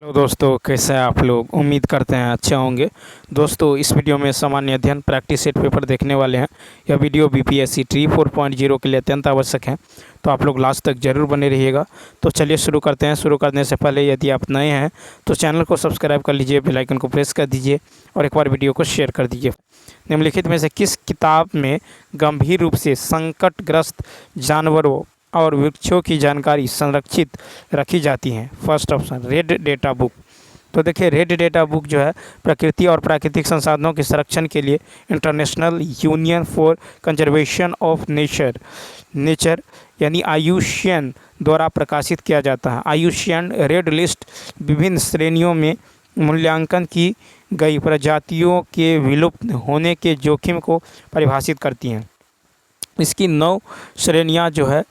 Hello दोस्तों, कैसे हैं आप लोग। उम्मीद करते हैं अच्छे होंगे। दोस्तों, इस वीडियो में सामान्य अध्ययन प्रैक्टिस सेट पेपर देखने वाले हैं। यह वीडियो बीपीएससी ट्री 4.0 के लिए अत्यंत आवश्यक है, तो आप लोग लास्ट तक जरूर बने रहिएगा। तो चलिए शुरू करते हैं। शुरू करने से पहले यदि आप नए हैं तो चैनल को सब्सक्राइब कर लीजिए, बेल आइकन को प्रेस कर दीजिए और एक बार वीडियो को शेयर कर दीजिए। निम्नलिखित में से किस किताब में गंभीर रूप से संकटग्रस्त जानवरों और वृक्षों की जानकारी संरक्षित रखी जाती हैं? First option red data book. तो देखिए, रेड डेटा बुक जो है प्रकृति और प्राकृतिक संसाधनों के संरक्षण के लिए international union for conservation of nature यानी आयुष्यन द्वारा प्रकाशित किया जाता है। आयुष्यन रेड लिस्ट विभिन्न श्रेणियों में मूल्यांकन की गई प्रजातियों के विलुप्त होने के जोखिम को परिभाषित करती हैं। इसकी 9 श्रेणियां जो है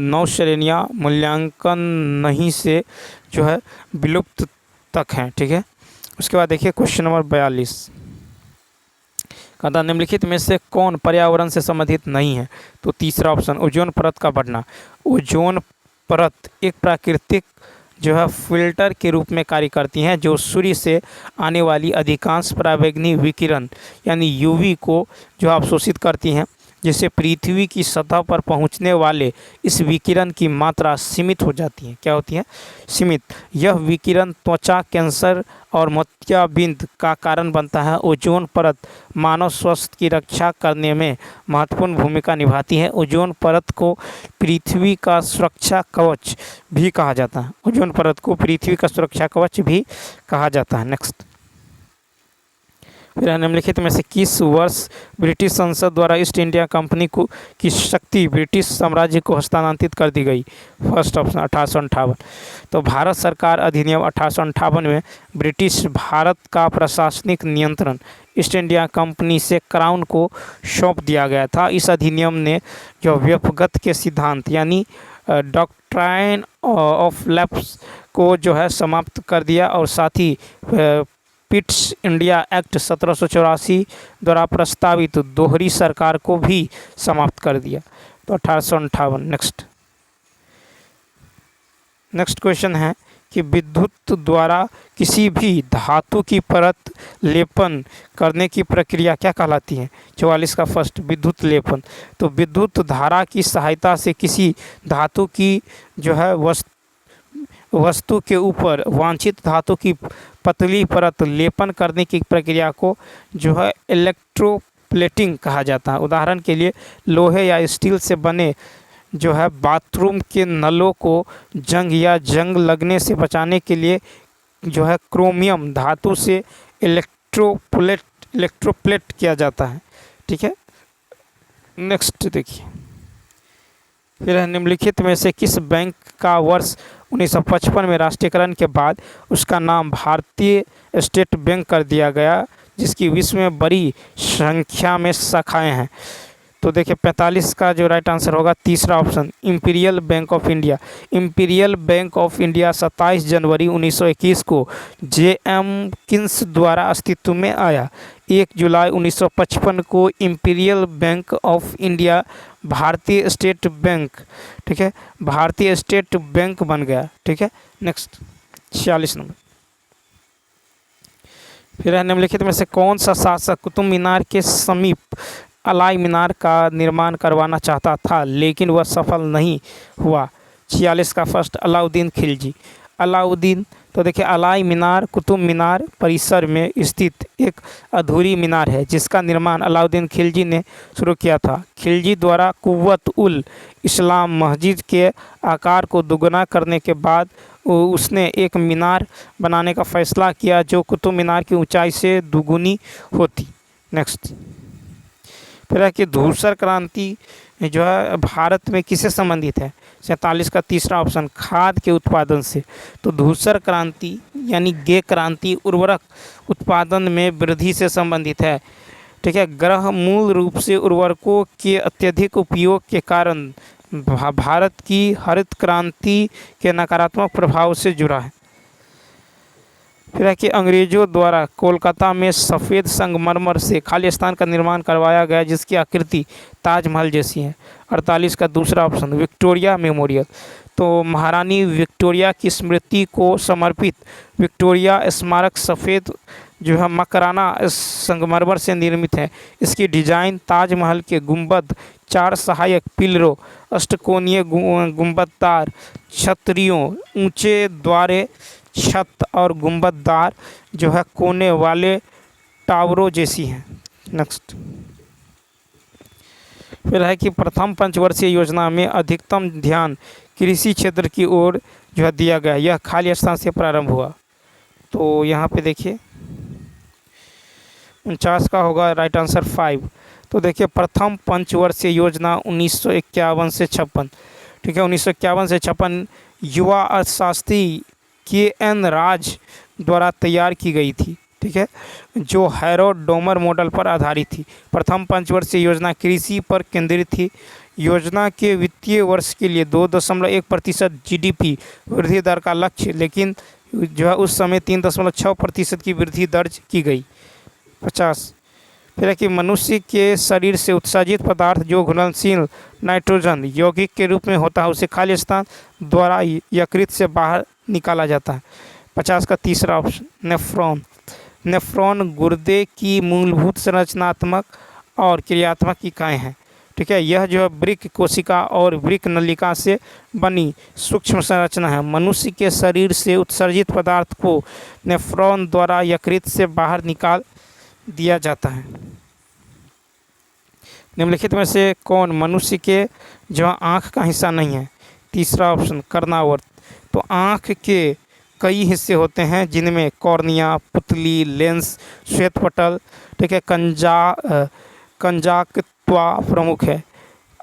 9 श्रेणियां मूल्यांकन नहीं से जो है विलुप्त तक हैं। ठीक है, उसके बाद देखिए क्वेश्चन नंबर 42 कहता निम्नलिखित में से कौन पर्यावरण से संबंधित नहीं है? तो तीसरा ऑप्शन ओजोन परत का बढ़ना। ओजोन परत एक प्राकृतिक जो है फिल्टर के रूप में कार्य करती हैं, जो सूर्य से आने वाली अधिकांश पराबैंगनी विकिरण यानी यूवी को जो अवशोषित करती हैं, जिससे पृथ्वी की सतह पर पहुंचने वाले इस विकिरण की मात्रा सीमित हो जाती है। क्या होती है? सीमित। यह विकिरण त्वचा कैंसर और मोतियाबिंद का कारण बनता है। ओजोन परत मानव स्वास्थ्य की रक्षा करने में महत्वपूर्ण भूमिका निभाती है। ओजोन परत को पृथ्वी का सुरक्षा कवच भी कहा जाता है। ओजोन परत को पृथ्वी का सुरक्षा कवच भी कहा जाता है। नेक्स्ट, फिर निम्नलिखित में से किस वर्ष ब्रिटिश संसद द्वारा ईस्ट इंडिया कंपनी को की शक्ति ब्रिटिश साम्राज्य को हस्तांतरित कर दी गई? First option 1858। तो भारत सरकार अधिनियम 1858 में ब्रिटिश भारत का प्रशासनिक नियंत्रण ईस्ट इंडिया कंपनी से क्राउन को सौंप दिया गया था। इस अधिनियम ने जो व्यपगत के सिद्धांत यानी डॉक्ट्राइन ऑफ लैप्स को जो है समाप्त कर दिया और साथ ही पिट्स इंडिया एक्ट 1784 द्वारा प्रस्तावित दोहरी सरकार को भी समाप्त कर दिया। तो 1858। नेक्स्ट क्वेश्चन है कि विद्युत द्वारा किसी भी धातु की परत लेपन करने की प्रक्रिया क्या कहलाती है? 44 का फर्स्ट विद्युत लेपन। तो विद्युत धारा की सहायता से किसी धातु की जो है वस्तु के ऊपर वांछित धातु की पतली परत लेपन करने की प्रक्रिया को जो है इलेक्ट्रोप्लेटिंग कहा जाता है। उदाहरण के लिए लोहे या स्टील से बने जो है बाथरूम के नलों को जंग लगने से बचाने के लिए जो है क्रोमियम धातु से इलेक्ट्रोप्लेट किया जाता है। ठीक है, नेक्स्ट देखिए, फिर निम्नलिखित में से किस बैंक का वर्ष 1955 में राष्ट्रीयकरण के बाद उसका नाम भारतीय स्टेट बैंक कर दिया गया, जिसकी विश्व में बड़ी संख्या में शाखाएं हैं? तो देखिए 45 का जो राइट आंसर होगा तीसरा option imperial bank of India. Imperial bank of India 27 जनवरी 1921 को जे.एम. किन्स द्वारा अस्तित्व में आया। 1 जुलाई 1955 को इंपीरियल बैंक ऑफ इंडिया भारतीय स्टेट बैंक, ठीक है, भारतीय स्टेट बैंक बन गया। ठीक है, नेक्स्ट 46 नंबर, फिर निम्नलिखित में से कौन सा शासक कुतुब मीनार के समीप अलाई मीनार का निर्माण करवाना चाहता था लेकिन वह सफल नहीं हुआ? 46 का फर्स्ट अलाउद्दीन खिलजी। अलाउद्दीन, तो देखिए अलाई मीनार कुतुब मीनार परिसर में स्थित एक अधूरी मीनार है जिसका निर्माण अलाउद्दीन खिलजी ने शुरू किया था। खिलजी द्वारा कुव्वत उल इस्लाम मस्जिद के आकार को दुगना करने के बाद उसने एक मीनार बनाने का फैसला किया जो कुतुब मीनार की ऊंचाई से दुगुनी होती। नेक्स्ट, फिर है कि धूसर क्रांति जो है भारत में किससे संबंधित है? 47 का तीसरा ऑप्शन खाद के उत्पादन से। तो धूसर क्रांति यानी गे क्रांति उर्वरक उत्पादन में वृद्धि से संबंधित है। ठीक है, ग्रह मूल रूप से उर्वरकों के अत्यधिक उपयोग के कारण भारत की हरित क्रांति के नकारात्मक प्रभाव से जुड़ा है। फिर है कि अंग्रेजों द्वारा कोलकाता में सफ़ेद संगमरमर से खाली स्थान का निर्माण करवाया गया जिसकी आकृति ताजमहल जैसी है। 48 का दूसरा ऑप्शन विक्टोरिया मेमोरियल, तो महारानी विक्टोरिया की स्मृति को समर्पित विक्टोरिया स्मारक सफ़ेद जो है मकराना संगमरमर से निर्मित है। इसकी डिजाइन ताजमहल के गुंबद, 4 सहायक पिलरों, अष्टकोणीय गुंबददार छतरियों, ऊंचे द्वारे छत और गुंबददार जो है कोने वाले टावरों जैसी हैं। नेक्स्ट फिर है कि प्रथम पंचवर्षीय योजना में अधिकतम ध्यान कृषि क्षेत्र की ओर जो है दिया गया, यह खाली स्थान से प्रारंभ हुआ। तो यहाँ पे देखिए 49 का होगा राइट आंसर 5। तो देखिए प्रथम पंचवर्षीय योजना 1951 से 56, ठीक है, 1951 से 56 युवा अर्थशास्त्री KN राज द्वारा तैयार की गई थी, ठीक है, जो हैरोल्ड डोमर मॉडल पर आधारित थी। प्रथम पंचवर्षीय योजना कृषि पर केंद्रित थी। योजना के वित्तीय वर्ष के लिए 2.1% GDP वृद्धि दर का लक्ष्य, लेकिन जो है उस समय 3.6% की वृद्धि दर्ज की गई। 50 फिर है कि मनुष्य के शरीर से उत्सर्जित पदार्थ जो घुलनशील नाइट्रोजन यौगिक के रूप में होता है उसे खाली स्थान द्वारा यकृत से बाहर निकाला जाता है। 50 का तीसरा ऑप्शन नेफ्रॉन, नेफ्रॉन गुर्दे की मूलभूत संरचनात्मक और क्रियात्मक इकाई हैं, ठीक है, यह जो है वृक्क कोशिका और वृक्क नलिका से बनी सूक्ष्म संरचना है। मनुष्य के शरीर से उत्सर्जित पदार्थ को नेफ्रॉन द्वारा यकृत से बाहर निकाल दिया जाता है। निम्नलिखित में से कौन मनुष्य के जो आँख का हिस्सा नहीं है? तीसरा ऑप्शन कर्णावर्त, तो आँख के कई हिस्से होते हैं जिनमें कॉर्निया, पुतली, लेंस, श्वेतपटल, ठीक है, कंजाक्तिवा प्रमुख है।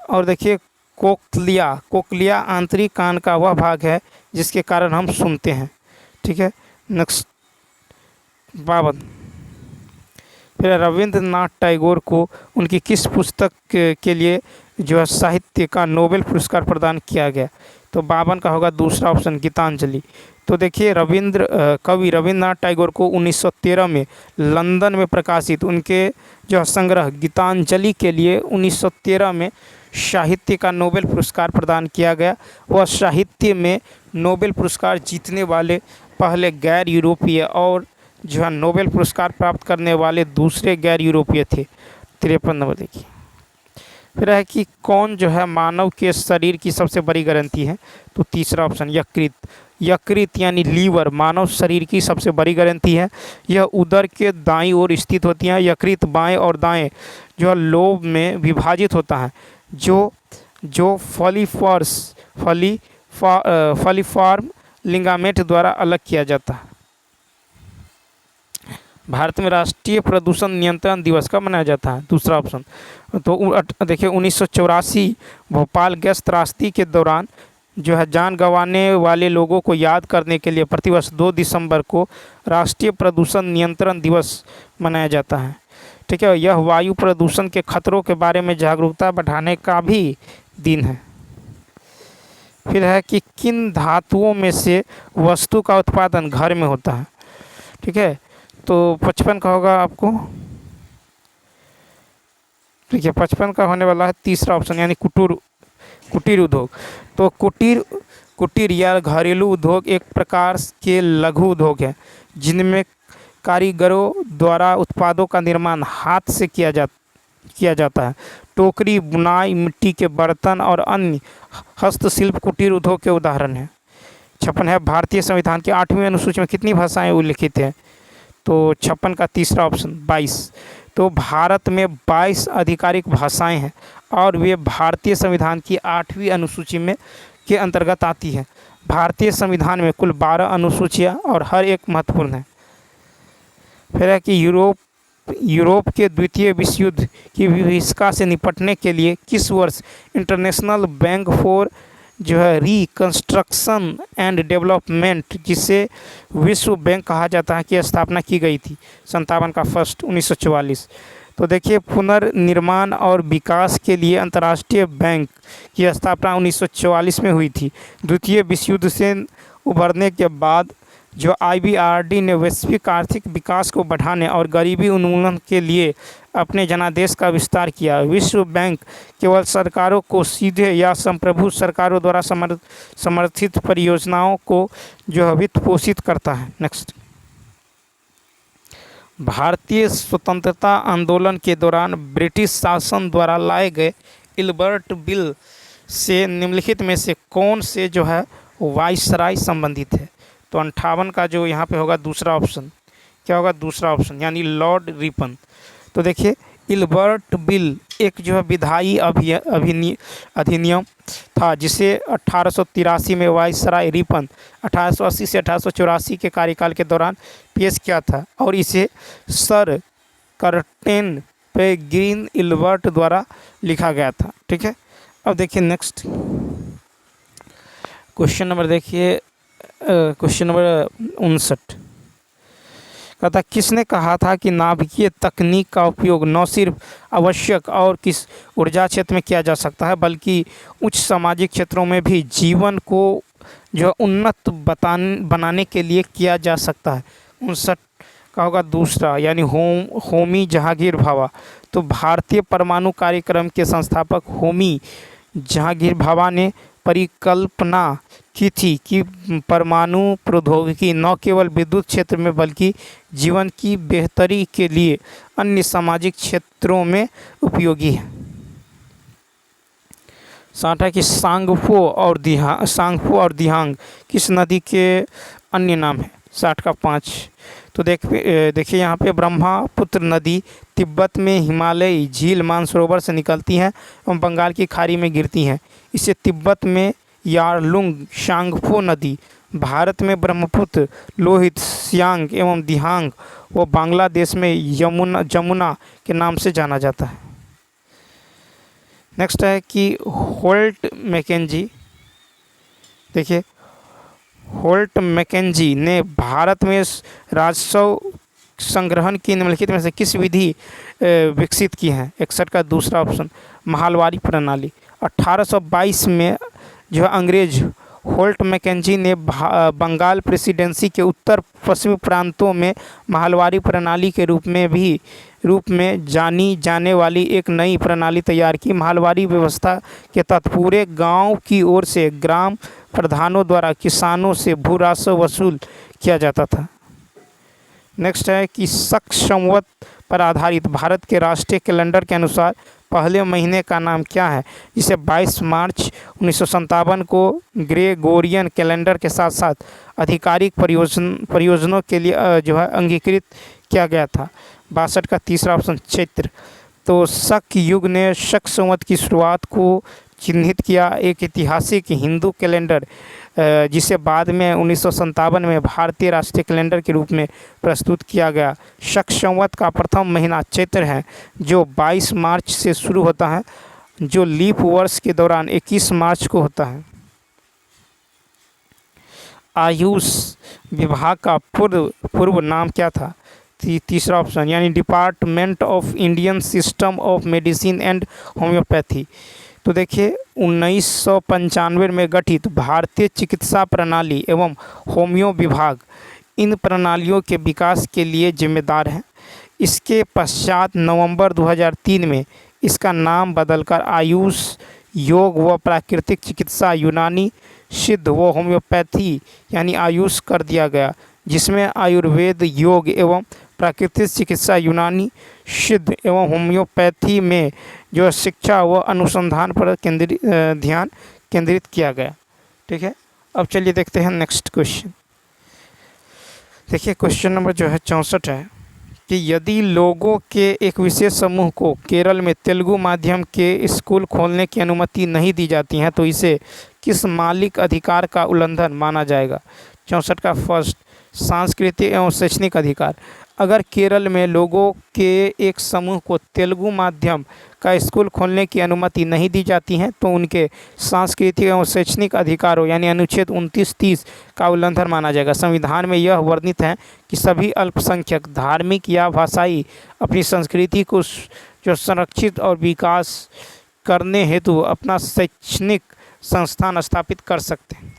और देखिए कोक्लिया, कोक्लिया आंतरिक कान का वह भाग है जिसके कारण हम सुनते हैं, ठीक है। नेक्स्ट 52 फिर रविंद्रनाथ टैगोर को उनकी किस पुस्तक के लिए जो है साहित्य का नोबेल पुरस्कार प्रदान किया गया? तो 52 का होगा दूसरा ऑप्शन गीतांजलि। तो देखिए कवि रविंद्रनाथ टैगोर को 1913 में लंदन में प्रकाशित उनके जो संग्रह गीतांजलि के लिए 1913 में साहित्य का नोबेल पुरस्कार प्रदान किया गया। वह साहित्य में नोबेल पुरस्कार जीतने वाले पहले गैर यूरोपीय और जो है नोबेल पुरस्कार प्राप्त करने वाले दूसरे गैर यूरोपीय थे। 53 नंबर देखिए। फिर है कि कौन जो है मानव के शरीर की सबसे बड़ी ग्रंथि है? तो तीसरा ऑप्शन यकृत। यकृत यानी लीवर मानव शरीर की सबसे बड़ी ग्रंथि है। यह उदर के दाईं ओर स्थित होती है। यकृत बाएं और दाएं जो है लोब में विभाजित होता है जो फॉलिफॉर्म लिगामेंट द्वारा अलग किया जाता है। भारत में राष्ट्रीय प्रदूषण नियंत्रण दिवस कब मनाया जाता है? दूसरा ऑप्शन। तो देखिए 1984 भोपाल गैस त्रासदी के दौरान जो है जान गंवाने वाले लोगों को याद करने के लिए प्रतिवर्ष 2 दिसंबर को राष्ट्रीय प्रदूषण नियंत्रण दिवस मनाया जाता है, ठीक है। यह वायु प्रदूषण के खतरों के बारे में जागरूकता बढ़ाने का भी दिन है। फिर है कि किन धातुओं में से वस्तु का उत्पादन घर में होता है, ठीक है। तो 55 का होगा आपको, ठीक है, 55 का होने वाला है तीसरा ऑप्शन यानी कुटीर उद्योग। तो कुटीर या घरेलू उद्योग एक प्रकार के लघु उद्योग है जिनमें कारीगरों द्वारा उत्पादों का निर्माण हाथ से किया जाता है। टोकरी, बुनाई, मिट्टी के बर्तन और अन्य हस्तशिल्प कुटीर उद्योग के उदाहरण हैं। 56 है भारतीय संविधान की 8वीं अनुसूची में कितनी भाषाएं उल्लिखित हैं? तो 56 का तीसरा ऑप्शन 22। तो भारत में 22 आधिकारिक भाषाएं हैं और वे भारतीय संविधान की 8वीं अनुसूची में के अंतर्गत आती है। भारतीय संविधान में कुल 12 अनुसूचियां और हर एक महत्वपूर्ण है। फिर है कि यूरोप के द्वितीय विश्व युद्ध की विभीषिका से निपटने के लिए किस वर्ष इंटरनेशनल बैंक फॉर जो है रिकंस्ट्रक्शन एंड डेवलपमेंट, जिसे विश्व बैंक कहा जाता है, की स्थापना की गई थी? 57 का फर्स्ट 1944। तो देखिए पुनर्निर्माण और विकास के लिए अंतर्राष्ट्रीय बैंक की स्थापना 1944 में हुई थी। द्वितीय विश्व युद्ध से उभरने के बाद जो IBRD ने वैश्विक आर्थिक विकास को बढ़ाने और गरीबी उन्मूलन के लिए अपने जनादेश का विस्तार किया। विश्व बैंक केवल सरकारों को सीधे या संप्रभु सरकारों द्वारा समर्थित परियोजनाओं को जो है वित्त पोषित करता है। नेक्स्ट, भारतीय स्वतंत्रता आंदोलन के दौरान ब्रिटिश शासन द्वारा लाए गए इल्बर्ट बिल से निम्नलिखित में से कौन से जो है वायसराय संबंधित है? तो 58 का जो यहाँ पे होगा दूसरा ऑप्शन, क्या होगा दूसरा ऑप्शन, यानी लॉर्ड रिपन। तो देखिए इल्बर्ट बिल एक जो है विधायी अधिनियम था जिसे 1883 में वायसराय रिपन 1880 से 1884 के कार्यकाल के दौरान पेश किया था और इसे सर कर्टेन पेग्रीन इल्बर्ट द्वारा लिखा गया था। ठीक है, अब देखिए नेक्स्ट क्वेश्चन नंबर, देखिए क्वेश्चन नंबर 59 कहता किसने कहा था कि नाभिकीय तकनीक का उपयोग न सिर्फ आवश्यक और किस ऊर्जा क्षेत्र में किया जा सकता है बल्कि उच्च सामाजिक क्षेत्रों में भी जीवन को जो उन्नत बनाने के लिए किया जा सकता है। 59 का होगा दूसरा, यानी होमी जहांगीर भाभा। तो भारतीय परमाणु कार्यक्रम के संस्थापक होमी जहांगीर भाभा ने परिकल्पना की थी कि परमाणु प्रौद्योगिकी न केवल विद्युत क्षेत्र में बल्कि जीवन की बेहतरी के लिए अन्य सामाजिक क्षेत्रों में उपयोगी है। 60 है कि सांगफो और दिहांग किस नदी के अन्य नाम है? 60 का 5। तो देखिए यहाँ पे ब्रह्मपुत्र नदी तिब्बत में हिमालयी झील मानसरोवर से निकलती हैं एवं बंगाल की खाड़ी में गिरती हैं। इसे तिब्बत में यारलुंग सांगफो नदी, भारत में ब्रह्मपुत्र, लोहित, सियांग एवं दिहांग व बांग्लादेश में जमुना के नाम से जाना जाता है। नेक्स्ट है कि होल्ट मैकेंजी। देखिए होल्ट मैकेंजी ने भारत में राजस्व संग्रहण की निम्नलिखित में से किस विधि विकसित की है? 61 का दूसरा ऑप्शन, महलवारी प्रणाली। 1822 में जो अंग्रेज होल्ट मैकेंजी ने बंगाल प्रेसिडेंसी के उत्तर पश्चिमी प्रांतों में महलवारी प्रणाली के रूप में जानी जाने वाली एक नई प्रणाली तैयार की। महलवारी व्यवस्था के तहत पूरे गांव की ओर से ग्राम प्रधानों द्वारा किसानों से भू राजस्व वसूल किया जाता था। नेक्स्ट है कि शक संवत पर आधारित भारत के राष्ट्रीय कैलेंडर के अनुसार पहले महीने का नाम क्या है, जिसे 22 मार्च 1957 को ग्रेगोरियन कैलेंडर के साथ साथ आधिकारिक परियोजनों के लिए जो है अंगीकृत किया गया था? 62 का तीसरा ऑप्शन, चैत्र। तो शक युग ने शक संवत की शुरुआत को चिन्हित किया, एक ऐतिहासिक हिंदू कैलेंडर जिसे बाद में 1957 में भारतीय राष्ट्रीय कैलेंडर के रूप में प्रस्तुत किया गया। शक संवत का प्रथम महीना चैत्र है जो 22 मार्च से शुरू होता है, जो लीप वर्ष के दौरान 21 मार्च को होता है। आयुष विभाग का पूर्व नाम क्या था? तीसरा ऑप्शन, यानी department of Indian system of medicine and homeopathy. तो देखिए 1995 में गठित भारतीय चिकित्सा प्रणाली एवं होम्यो विभाग इन प्रणालियों के विकास के लिए जिम्मेदार है। इसके पश्चात नवंबर 2003 में इसका नाम बदलकर आयुष, योग व प्राकृतिक चिकित्सा, यूनानी, सिद्ध व होम्योपैथी यानी आयुष कर दिया गया, जिसमें आयुर्वेद, योग एवं प्राकृतिक चिकित्सा, यूनानी, सिद्ध एवं होम्योपैथी में जो शिक्षा व अनुसंधान पर ध्यान केंद्रित किया गया। ठीक है, अब चलिए देखते हैं नेक्स्ट क्वेश्चन। देखिए क्वेश्चन नंबर जो है 64 है कि यदि लोगों के एक विशेष समूह को केरल में तेलुगु माध्यम के स्कूल खोलने की अनुमति नहीं दी जाती है तो इसे किस मौलिक अधिकार का उल्लंघन माना जाएगा? 64 का फर्स्ट, सांस्कृतिक एवं शैक्षणिक अधिकार। अगर केरल में लोगों के एक समूह को तेलुगु माध्यम का स्कूल खोलने की अनुमति नहीं दी जाती है तो उनके सांस्कृतिक एवं शैक्षणिक अधिकारों यानी अनुच्छेद 29-30 का उल्लंघन माना जाएगा। संविधान में यह वर्णित है कि सभी अल्पसंख्यक धार्मिक या भाषाई अपनी संस्कृति को जो संरक्षित और विकास करने हेतु अपना शैक्षणिक संस्थान स्थापित कर सकते हैं।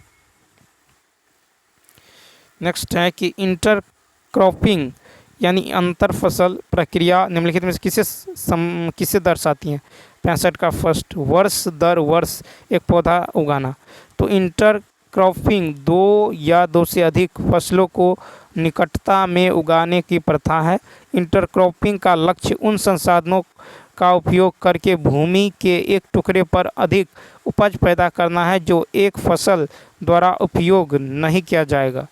नेक्स्ट है कि इंटर क्रॉपिंग यानी अंतर फसल प्रक्रिया निम्नलिखित में से किसे दर्शाती हैं। 65 का फर्स्ट, वर्ष दर वर्ष एक पौधा उगाना। तो इंटर क्रॉपिंग दो या दो से अधिक फसलों को निकटता में उगाने की प्रथा है। इंटरक्रॉपिंग का लक्ष्य उन संसाधनों का उपयोग करके भूमि के एक टुकड़े पर अधिक उपज पैदा करना है जो एक फसल द्वारा उपयोग नहीं किया जाएगा।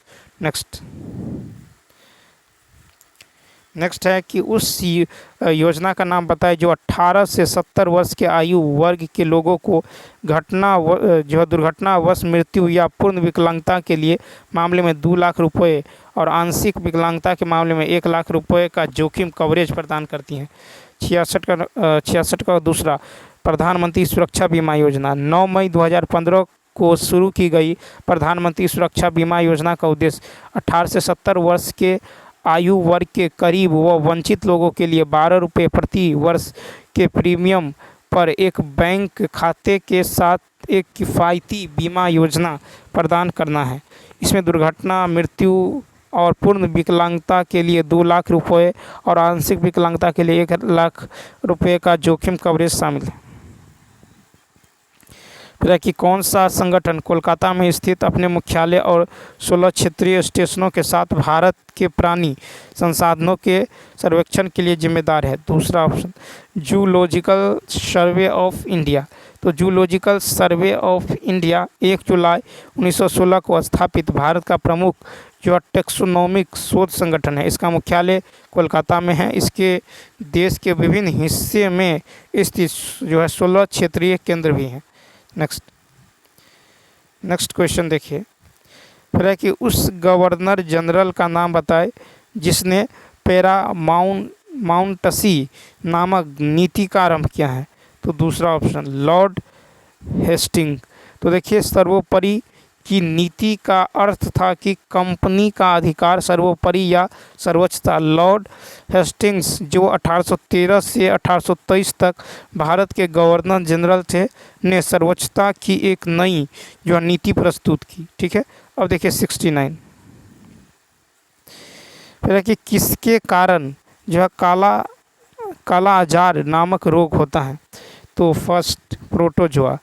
नेक्स्ट है कि उस योजना का नाम बताएं जो 18 से 70 वर्ष के आयु वर्ग के लोगों को दुर्घटनावश मृत्यु या पूर्ण विकलांगता के लिए मामले में 2 लाख रुपए और आंशिक विकलांगता के मामले में 1 लाख रुपए का जोखिम कवरेज प्रदान करती हैं। 66 का दूसरा, प्रधानमंत्री सुरक्षा बीमा योजना 9 मई 2015 को शुरू की गई। प्रधानमंत्री सुरक्षा बीमा योजना का उद्देश्य 18 से 70 वर्ष के आयु वर्ग के करीब व वंचित लोगों के लिए 12 रुपये प्रति वर्ष के प्रीमियम पर एक बैंक खाते के साथ एक किफ़ायती बीमा योजना प्रदान करना है। इसमें दुर्घटना, मृत्यु और पूर्ण विकलांगता के लिए 2 लाख रुपये और आंशिक विकलांगता के लिए 1 लाख रुपये का जोखिम कवरेज शामिल है। फिर कि कौन सा संगठन कोलकाता में स्थित अपने मुख्यालय और 16 क्षेत्रीय स्टेशनों के साथ भारत के प्राणी संसाधनों के सर्वेक्षण के लिए जिम्मेदार है। दूसरा option, zoological survey of India. तो जूलॉजिकल सर्वे ऑफ इंडिया 1 जुलाई 1916 को स्थापित भारत का प्रमुख जो टेक्सोनोमिक शोध संगठन है। इसका मुख्यालय कोलकाता में है। इसके देश के विभिन्न हिस्से में स्थित 16 क्षेत्रीय केंद्र भी हैं। नेक्स्ट क्वेश्चन देखिए, फिर है कि उस गवर्नर जनरल का नाम बताए जिसने पैरामाउंटसी नामक नीति का आरंभ किया है। तो दूसरा ऑप्शन, लॉर्ड हेस्टिंग। तो देखिए, सर्वोपरि की नीति का अर्थ था कि कंपनी का अधिकार सर्वोपरि या सर्वोच्च था। लॉर्ड हेस्टिंग्स जो 1813 से 1823 तक भारत के गवर्नर जनरल थे ने सर्वोच्चता की एक नई जो नीति प्रस्तुत की। ठीक है, अब देखिए 69, फिर है कि किसके कारण जो है काला आजार नामक रोग होता है। तो फर्स्ट, प्रोटोजोआ।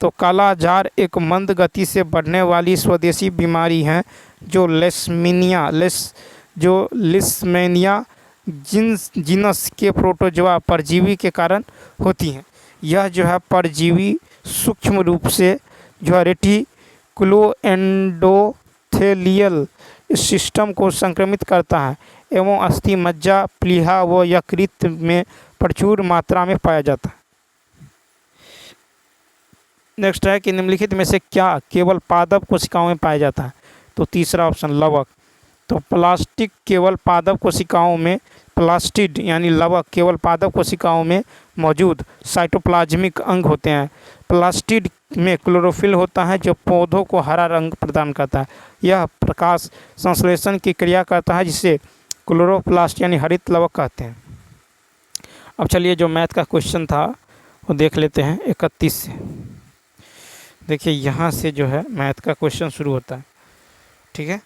तो काला आजार एक मंद गति से बढ़ने वाली स्वदेशी बीमारी है जो लिस्मेनिया जीनस के प्रोटोजोआ परजीवी के कारण होती हैं। यह जो है परजीवी सूक्ष्म रूप से जो है रेटिकुलो एंडोथेलियल सिस्टम को संक्रमित करता है एवं अस्थि, मज्जा, प्लीहा व यकृत में प्रचुर मात्रा में पाया जाता है। नेक्स्ट है कि निम्नलिखित में से क्या केवल पादप कोशिकाओं में पाया जाता है। तो तीसरा ऑप्शन, लवक। तो प्लास्टिड केवल पादप कोशिकाओं में, प्लास्टिड यानी लवक केवल पादप कोशिकाओं में मौजूद साइटोप्लाज्मिक अंग होते हैं। प्लास्टिड में क्लोरोफिल होता है जो पौधों को हरा रंग प्रदान करता है। यह प्रकाश संश्लेषण की क्रिया करता है जिसे क्लोरोप्लास्ट यानी हरित लवक कहते हैं। अब चलिए जो मैथ का क्वेश्चन था वो देख लेते हैं 31 से। देखिए यहाँ से जो है मैथ का क्वेश्चन शुरू होता है। ठीक है,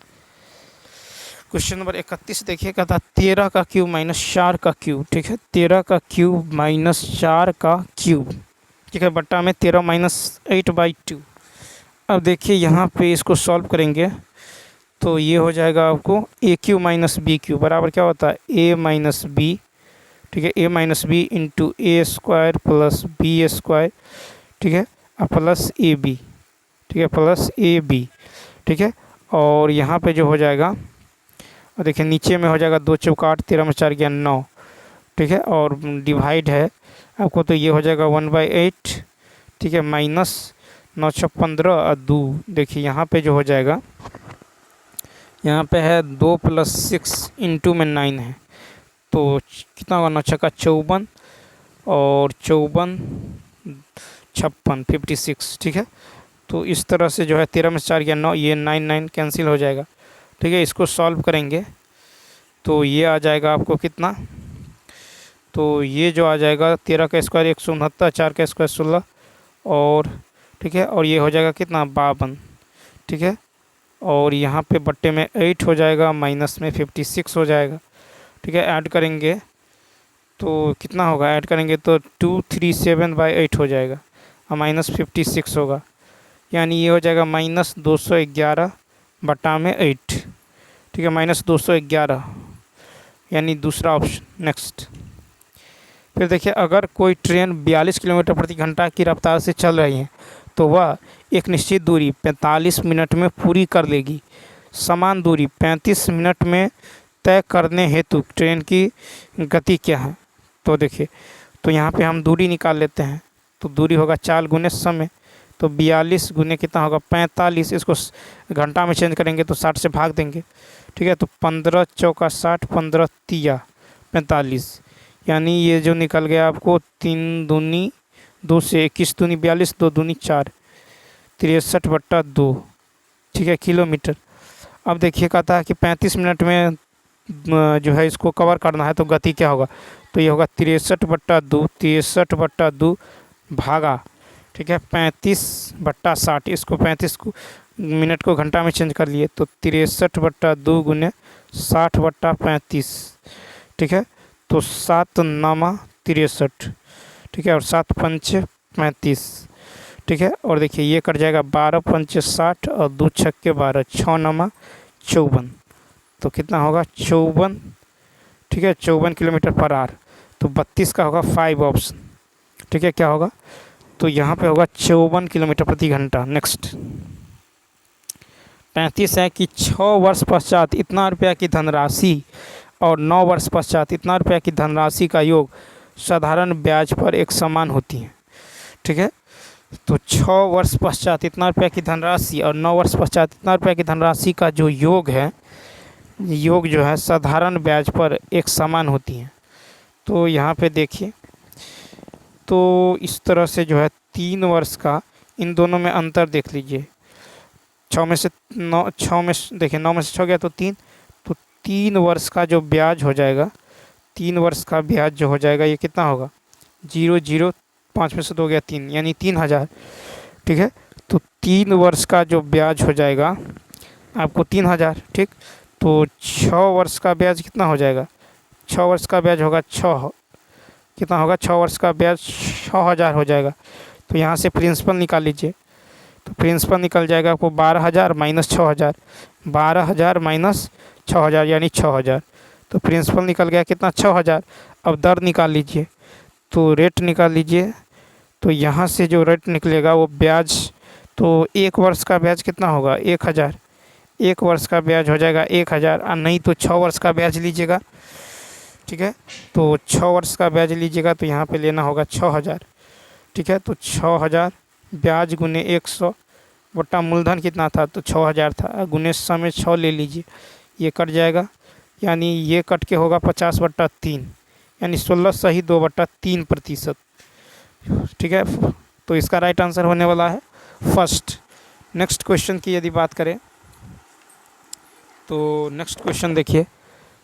क्वेश्चन नंबर 31 देखिए, कहता 13 का क्यूब माइनस 4 का क्यूब। ठीक है, 13 का क्यूब माइनस 4 का क्यूब। ठीक है, बट्टा में 13 माइनस 8/2। अब देखिए यहाँ पे इसको सॉल्व करेंगे तो ये हो जाएगा आपको ए क्यू माइनस बी क्यू बराबर क्या होता है, ए माइनस बी। ठीक है, ए माइनस बी इंटू ए स्क्वायर प्लस बी स्क्वायर। ठीक है, प्लस ए बी। ठीक है, प्लस ए बी। ठीक है, और यहाँ पे जो हो जाएगा, और देखिए नीचे में हो जाएगा 2 चौका 8, 13 में 4 गया 9। ठीक है, और डिवाइड है आपको तो ये हो जाएगा 1/8। ठीक है, माइनस 9 6 15 और 2। देखिए यहाँ पे जो हो जाएगा, यहाँ पे है 2 + 6 इंटू में 9 है तो कितना होगा, 9 छक्का 54 और 54 56 56। ठीक है, तो इस तरह से जो है 13 में 4 गया 9, ये 9 कैंसिल हो जाएगा। ठीक है, इसको सॉल्व करेंगे तो ये आ जाएगा आपको कितना, तो ये जो आ जाएगा 13 का स्क्वायर 169, 4 का स्क्वायर 16 और ठीक है, और ये हो जाएगा कितना 52। ठीक है, और यहाँ पे बट्टे में 8 हो जाएगा, माइनस में 56 हो जाएगा। ठीक है, ऐड करेंगे तो कितना होगा, ऐड करेंगे तो 237/8 हो जाएगा और माइनस 56 होगा, यानी ये हो जाएगा माइनस 211 बटा में 8। ठीक है, माइनस 211, यानी दूसरा ऑप्शन। नेक्स्ट, फिर देखिए, अगर कोई ट्रेन 42 किलोमीटर प्रति घंटा की रफ्तार से चल रही है तो वह एक निश्चित दूरी 45 मिनट में पूरी कर लेगी। समान दूरी 35 मिनट में तय करने हेतु ट्रेन की गति क्या है। तो देखिए, तो यहाँ पे हम दूरी निकाल लेते हैं, तो दूरी होगा 4 गुने समय, तो 42 गुने कितना होगा 45, इसको घंटा में चेंज करेंगे तो 60 से भाग देंगे। ठीक है, तो 15 चौका 60, 15 तिया 45, यानी ये जो निकल गया आपको 3 दूनी 2 से 21 दूनी 42, 2 दूनी 4, 63/2। ठीक है, किलोमीटर। अब देखिए, कहता है कि 35 मिनट में जो है इसको कवर करना है, तो गति क्या होगा, तो ये होगा 63/2, 63/2 भागा, ठीक है, 35/60, इसको 35 को मिनट को घंटा में चेंज कर लिए, तो 63/2 गुने 60/35। ठीक है, तो 7 नामा 63, ठीक है, और 7 पंचे 35। ठीक है, और देखिए ये कट जाएगा, 12 पंचे 60 और 2 छक्के 12, 6 नामा 54, तो कितना होगा 54। ठीक है, 54 किलोमीटर पर आवर, तो 32 का होगा 5 ऑप्शन। ठीक है, क्या होगा, तो यहाँ पे होगा 54 किलोमीटर प्रति घंटा। नेक्स्ट, 35 है कि 6 वर्ष पश्चात इतना रुपया की धनराशि और 9 वर्ष पश्चात इतना रुपया की धनराशि का योग साधारण ब्याज पर एक समान होती है। ठीक है, तो 6 वर्ष पश्चात इतना रुपया की धनराशि और 9 वर्ष पश्चात इतना रुपया की धनराशि का जो योग है, योग जो है साधारण ब्याज पर एक समान होती है। तो यहाँ पे देखिए, तो इस तरह से जो है 3 वर्ष का इन दोनों में अंतर देख लीजिए। 6 में से 9, 6 में देखिए 9 में से 6 गया तो 3, तो 3 वर्ष का जो ब्याज हो जाएगा, 3 वर्ष का ब्याज जो हो जाएगा ये कितना होगा, 0 0, 5 में से 2 गया 3, यानी 3000। ठीक है, तो 3 वर्ष का जो ब्याज हो जाएगा आपको 3000। ठीक, तो 6 वर्ष का ब्याज कितना हो जाएगा, 6 वर्ष का ब्याज होगा 6, कितना होगा 6 वर्ष का ब्याज 6000 हो जाएगा। तो यहाँ से प्रिंसिपल निकाल लीजिए, तो प्रिंसिपल निकल जाएगा आपको 12000 माइनस 6000, 12000 माइनस 6000 यानी 6000, तो प्रिंसिपल निकल गया कितना 6000। अब दर निकाल लीजिए, तो रेट निकाल लीजिए, तो यहाँ से जो रेट निकलेगा वो ब्याज, तो 1 वर्ष का ब्याज कितना होगा 1000, 1 वर्ष का ब्याज हो जाएगा 1000, और नहीं तो 6 वर्ष का ब्याज लीजिएगा। ठीक है, तो 6 वर्ष का ब्याज लीजिएगा तो यहाँ पे लेना होगा 6000। ठीक है, तो 6000 ब्याज गुने 100 बटा मूलधन कितना था, तो 6000 था, गुने समय 6 ले लीजिए, ये कट जाएगा, यानी ये कट के होगा 50/3, यानी 16 सही 2/3%। ठीक है, तो इसका राइट आंसर होने वाला है फर्स्ट। नेक्स्ट क्वेश्चन की यदि बात करें तो नेक्स्ट क्वेश्चन देखिए,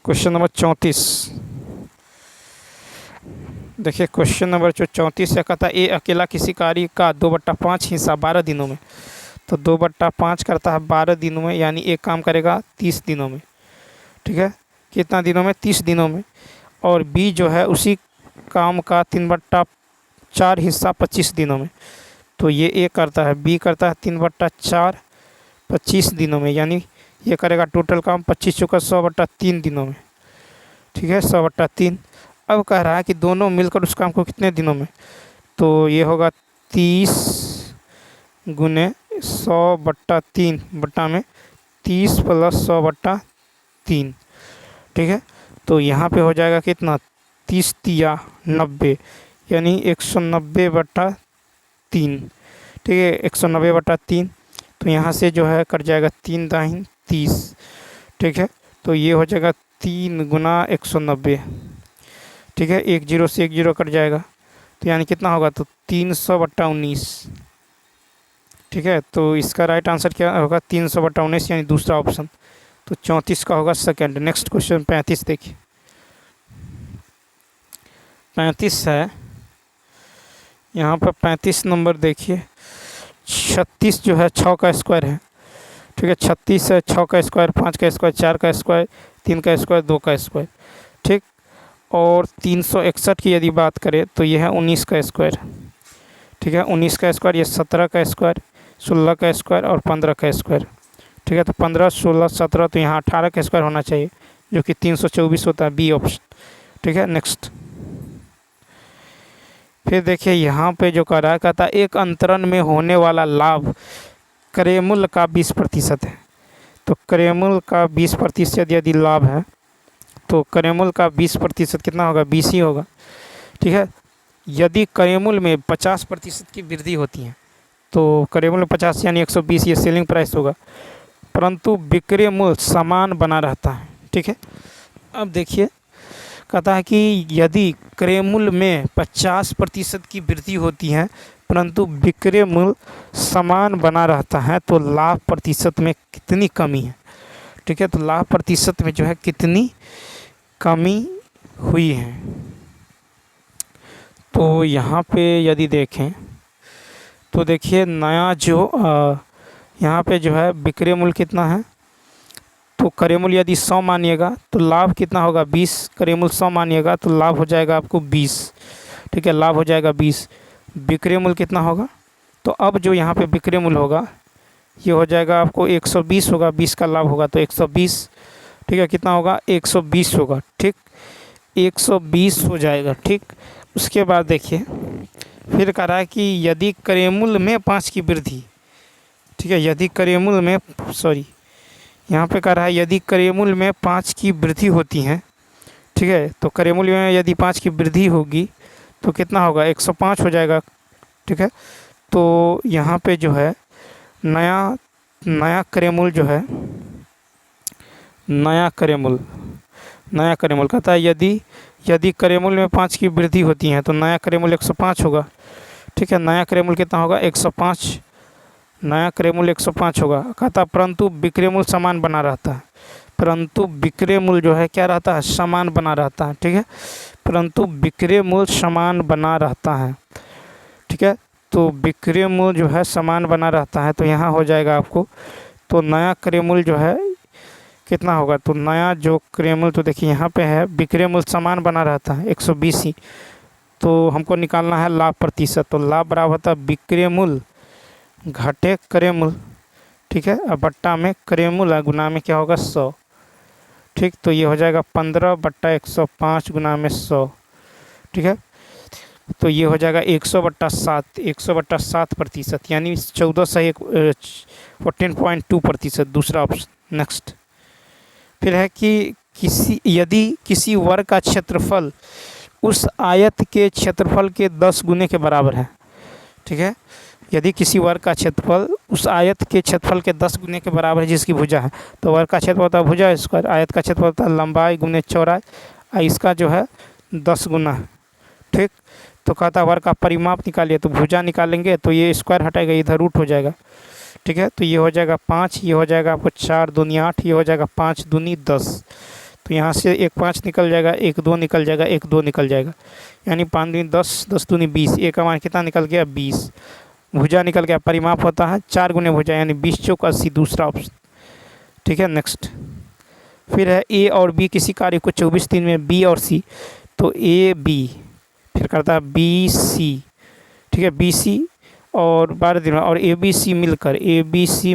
क्वेश्चन नंबर 34। देखिए क्वेश्चन नंबर जो 34 है, कहता है ए अकेला किसी कार्य का 2/5 हिस्सा 12 दिनों में, तो 2/5 करता है 12 दिनों में, यानी एक काम करेगा 30 दिनों में। ठीक है, कितना दिनों में, 30 दिनों में। और बी जो है उसी काम का 3/4 हिस्सा 25 दिनों में, तो ये ए करता है, बी करता है 3/4 25 दिनों में, यानी ये करेगा टोटल काम 25 चौका 100/3 दिनों में। ठीक है, 100/3। अब कह रहा है कि दोनों मिलकर उस काम को कितने दिनों में, तो ये होगा 30 गुने 100/3 बटा में 30 प्लस 100/3। ठीक है, तो यहाँ पे हो जाएगा कितना, 30 तिया 90, यानी 190/3। ठीक है, 190/3, तो यहाँ से जो है कट जाएगा 3 दाहिन 30। ठीक है, तो ये हो जाएगा 3 गुना 190। ठीक है, 1 0 से 1 0 कट जाएगा, तो यानी कितना होगा, तो 300/19। ठीक है, तो इसका राइट आंसर क्या होगा, 300/19, यानी दूसरा ऑप्शन। तो 34 का होगा सेकंड। नेक्स्ट क्वेश्चन 35 देखिए, 35 है, यहाँ पर 35 नंबर देखिए, 36 जो है 6 का स्क्वायर है। ठीक है। 36 है, 6 का स्क्वायर, 5 का स्क्वायर, 4 का स्क्वायर, 3 का स्क्वायर, 2 का स्क्वायर, ठीक। और 361 की यदि बात करें तो यह है 19 का स्क्वायर, ठीक है। 19 का स्क्वायर, ये 17 का स्क्वायर, 16 का स्क्वायर और 15 का स्क्वायर, ठीक है। तो 15, 16, 17, तो यहाँ 18 का स्क्वायर होना चाहिए, जो कि 324 होता है, बी ऑप्शन, ठीक है। नेक्स्ट, फिर देखिए यहाँ पे जो कह रहा है, कहता है एक अंतरण में होने वाला लाभ क्रयमूल्य का 20% है। तो क्रयमूल्य का 20% यदि लाभ है तो क्रयमूल्य का 20% कितना होगा, 20 ही होगा, ठीक है। यदि क्रयमूल्य में 50% की वृद्धि होती है तो क्रयमूल्य 50 यानी 120 ये सेलिंग प्राइस होगा, परंतु विक्रय मूल्य समान बना रहता है, ठीक है। अब देखिए कहता है कि यदि क्रय मूल्य में 50% की वृद्धि होती है परंतु विक्रय मूल्य समान बना रहता है तो लाभ प्रतिशत में कितनी कमी है, ठीक है। तो लाभ प्रतिशत में जो है कितनी कमी हुई है। तो यहाँ पे यदि देखें तो देखिए नया जो यहाँ पे जो है विक्रय मूल्य कितना है, तो क्रय मूल्य यदि 100 मानिएगा तो लाभ कितना होगा, 20। क्रय मूल्य 100 मानिएगा तो लाभ हो जाएगा आपको 20, ठीक है। लाभ हो जाएगा 20। विक्रय मूल्य कितना होगा, तो अब जो यहाँ पे विक्रय मूल्य होगा ये हो जाएगा आपको 120 होगा, 20 का लाभ होगा तो 120, ठीक है। कितना होगा, 120 होगा, ठीक। 120 हो जाएगा, ठीक। उसके बाद देखिए फिर कह रहा है कि यदि क्रय मूल्य में 5 की वृद्धि, ठीक है। यदि क्रय मूल्य में यहाँ पे कह रहा है यदि क्रय मूल्य में 5 की वृद्धि होती है, ठीक है। तो क्रय मूल्य में यदि 5 की वृद्धि होगी तो कितना होगा, 105 हो जाएगा, ठीक है। तो यहाँ पे जो है नया क्रय मूल्य जो है, नया क्रय मूल्य कहता है यदि क्रय मूल्य में 5 की वृद्धि होती है तो नया क्रय मूल्य 105 होगा, ठीक है। नया क्रय मूल्य कितना होगा, 105। नया क्रय मूल्य 105 होगा। कहता परंतु विक्रय मूल्य समान बना रहता है, परंतु विक्रय मूल्य जो है क्या रहता है, समान बना रहता है, ठीक है। परंतु विक्रय मूल्य समान बना रहता है, ठीक है। तो विक्रय मूल्य जो है समान बना रहता है तो यहाँ हो जाएगा आपको, तो नया क्रय मूल्य जो है कितना होगा, तो नया जो क्रय मूल्य, तो देखिए यहाँ पे है विक्रय मूल्य समान बना रहता है 120 ही, तो हमको निकालना है लाभ प्रतिशत। तो लाभ बराबर होता है विक्रय मूल्य घटे क्रय मूल्य, ठीक है। अब बट्टा में क्रय मूल्य गुना में क्या होगा, 100, ठीक। तो ये हो जाएगा 15/105 गुना में 100, ठीक है। तो ये हो जाएगा 100/7, 100/7% यानी 14 से 14.2%, दूसरा ऑप्शन। नेक्स्ट, फिर है कि यदि किसी वर्ग का क्षेत्रफल उस आयत के क्षेत्रफल के 10 गुने के बराबर है, ठीक है। यदि किसी वर्ग का क्षेत्रफल उस आयत के क्षेत्रफल के 10 गुने के बराबर है जिसकी भुजा है, तो वर्ग का क्षेत्रफल होता है भुजा स्क्वायर, आयत का क्षेत्रफल होता है लंबाई गुने चौड़ाई, इसका जो है 10 गुना है, ठीक। तो कहता है वर्ग का परिमाप निकालिए, तो भुजा निकालेंगे तो ये स्क्वायर हटाएगा, इधर रूट हो जाएगा, ठीक है। तो ये हो जाएगा 5, ये हो जाएगा आपको 4 दूनी 8, ये हो जाएगा 5 दूनी 10। तो यहाँ से एक 5 निकल जाएगा, एक 2 निकल जाएगा, एक 2 निकल जाएगा, यानी 5 दूनी 10, 10 दूनी 20, एक का मान कितना निकल गया, 20। भुजा निकल गया, परिमाप होता है 4 गुने भुजा यानी 20 चौक 80, दूसरा ऑप्शन, ठीक है। नेक्स्ट, फिर है ए और बी किसी कार्य को 24 दिन में बी और सी, तो ए बी फिर करता है बी सी, ठीक है। बी सी और 12 दिन में, और ए बी सी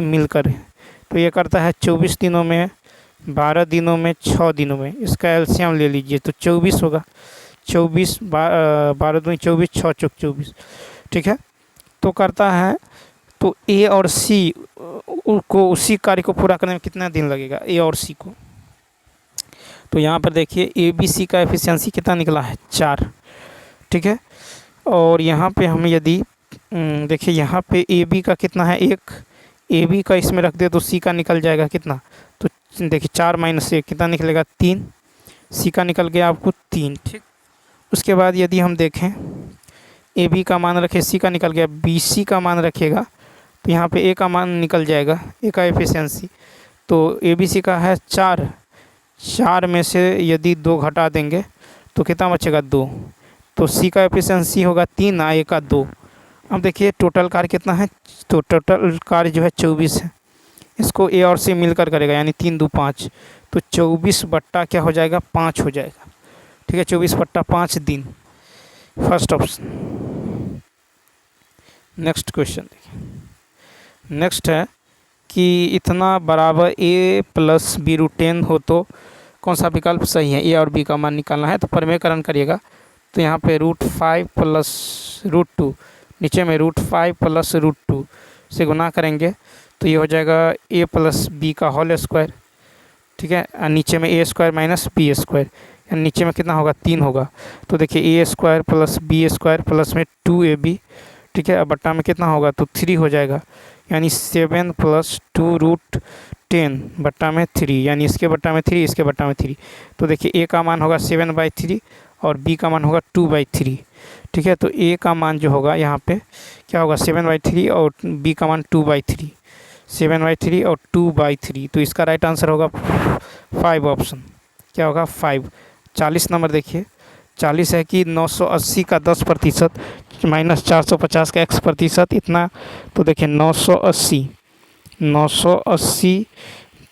मिलकर तो ये करता है 24 दिनों में, 12 दिनों में, 6 दिनों में। इसका एलसीएम ले लीजिए तो 24 होगा, 24 12 दूनी 24, 6 चौक 24, ठीक है। तो करता है तो ए और सी को उसी कार्य को पूरा करने में कितना दिन लगेगा, ए और सी को। तो यहाँ पर देखिए ए बी सी का एफिशिएंसी कितना निकला है, 4, ठीक है। और यहाँ पे हम यदि देखिए यहाँ पे ए बी का कितना है, 1, ए बी का इसमें रख दे तो सी का निकल जाएगा कितना, तो देखिए 4 - 1 कितना निकलेगा, 3, सी का निकल गया आपको 3, ठीक। उसके बाद यदि हम देखें ए बी का मान रखे, सी का निकल गया, बी सी का मान रखिएगा तो यहाँ पे ए का मान निकल जाएगा, ए का एफिशिएंसी। तो ए बी सी का है 4, 4 में से यदि 2 घटा देंगे तो कितना बचेगा, 2। तो सी का एफिशिएंसी होगा 3, ए का 2। अब देखिए टोटल कार्य कितना है, तो टोटल कार्य जो है 24 है, इसको ए और सी मिलकर करेगा, यानी 3 2 5, तो 24 बट्टा क्या हो जाएगा, 5 हो जाएगा। ठीक है, 24 बट्टा 5 दिन, फर्स्ट ऑप्शन। नेक्स्ट क्वेश्चन देखिए, नेक्स्ट है कि इतना बराबर a प्लस बी रूट 10 हो तो कौन सा विकल्प सही है। ए और बी का मान निकालना है, तो प्रमेयकरण करिएगा। तो यहाँ पे √5 प्लस √2, नीचे में √5 प्लस √2 से गुना करेंगे तो ये हो जाएगा a प्लस बी का होल स्क्वायर। ठीक है, और नीचे में a square minus B square, यानी नीचे में कितना होगा, 3 होगा। तो देखिए a square plus B square plus में 2ab, ठीक है, अब बट्टा में कितना होगा, तो 3 हो जाएगा, यानी 7 प्लस 2√10 बट्टा में 3, यानी इसके बट्टा में 3, इसके बट्टा में 3। तो देखिए a का मान होगा 7/3 और b का मान होगा 2/3। ठीक है, तो a का मान जो होगा यहाँ पे क्या होगा, 7/3 और b का मान 2/3, 7/3 और 2/3। तो इसका राइट आंसर होगा 5 ऑप्शन, क्या होगा 5। 40 नंबर देखिए, 40 है कि 980 का 10% माइनस 450 का x% इतना। तो देखिए 980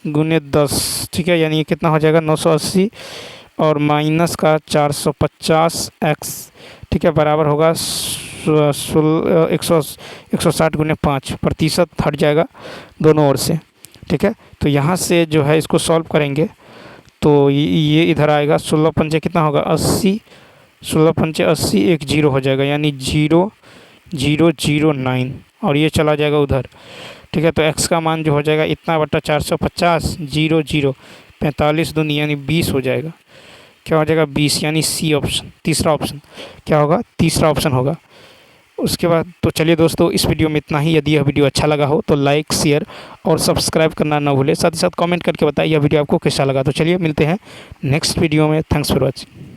गुने 10, ठीक है, यानी ये कितना हो जाएगा 980 और माइनस का 450x, ठीक है, बराबर होगा 160 गुने 5%, हट जाएगा दोनों ओर से। ठीक है, तो यहाँ से जो है इसको सॉल्व करेंगे तो ये इधर आएगा, 16 पंचे कितना होगा 80, 16 पंचे 80, एक 0 हो जाएगा, यानी 0,009 और ये चला जाएगा उधर। ठीक है, तो x का मान जो हो जाएगा इतना बट्टा 450, 0 45 दूनी यानी 20 हो जाएगा, क्या हो जाएगा 20, यानी सी ऑप्शन, तीसरा ऑप्शन क्या होगा, तीसरा ऑप्शन होगा। उसके बाद तो चलिए दोस्तों, इस वीडियो में इतना ही। यदि यह वीडियो अच्छा लगा हो तो लाइक, शेयर और सब्सक्राइब करना ना भूलें। साथ ही साथ कमेंट करके बताइए यह वीडियो आपको कैसा लगा। तो चलिए मिलते हैं नेक्स्ट वीडियो में। Thanks for watching.